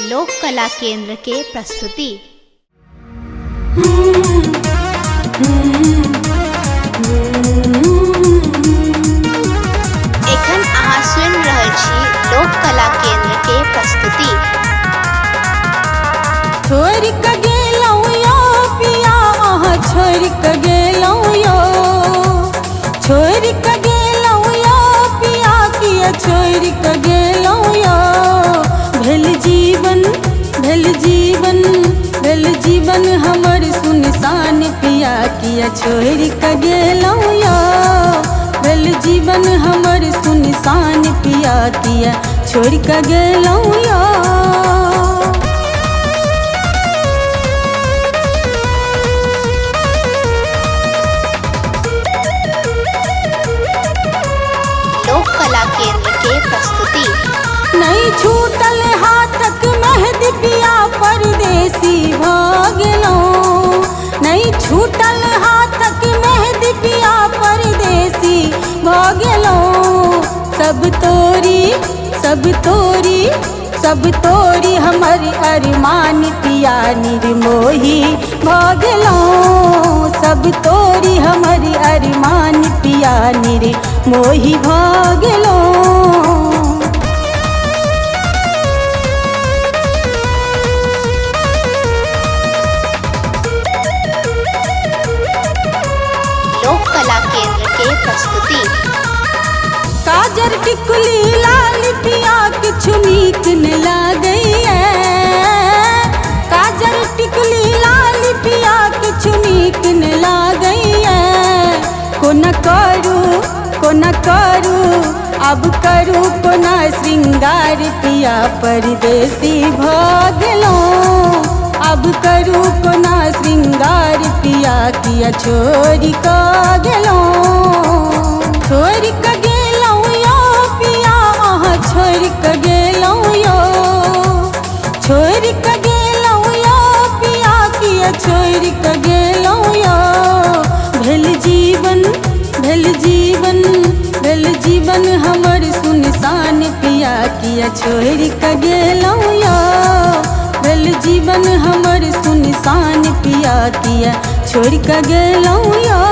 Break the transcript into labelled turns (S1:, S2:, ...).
S1: लोक कला केंद्र के प्रस्तुति। एखन अहाँ सुनि रहल छी लोक कला केंद्र के प्रस्तुति।
S2: छोड़ के गेलौं यो पिया, अहाँ छोड़ के गेलौं यो, छोड़ के गेलौं यो पिया, किया छोड़ के गेलौं यो। भेल जीवन भेल जीवन भेल जीवन हमर सुनसान पिया, किया छोड़ के गेलौं यो। भेल जीवन हमर सुनसान पिया, किया छोड़ के गेलौं यो।
S1: लोक कला केंद्र के प्रस्तुति।
S2: नहीं छूटल हाथक मेहदी पिया, परदेसी भ गेलौं। नहीं छूटल हाथक मेहदी पिया, परदेसी भ गेलौं। सब तोरी सब तोरी सब तोरी हमर अरमान पिया, निर्मोही भ गेलौं। सब तोरी हमर अरमान पिया, निर्मोही भ गेलौं।
S1: लोक कला केंद्र के प्रस्तुति।
S2: काजर टिकुली लाल पिया, किछु नीक न लागैए। काजर टिकुली लाल पिया, किछु नीक न लागैए। कोना करू कोना करू, अब करू कोना श्रृंगार पिया, परदेसी भ गेलौं। अब करू कोना श्रृंगार पिया, किया छोड़ के गेलौं। छोड़ के गेलौं यो पिया, अहाँ छोड़ के गेलौं यो। छोड़ के गेलौं यो पिया, किया छोड़ के गेलौं यो। भेल जीवन भेल जीवन भेल जीवन हमर सुनसान पिया, किया छोड़ के गेलौं यो। भेल जीवन हमर सुनसान पिया, किया छोड़ के गेलौं यो।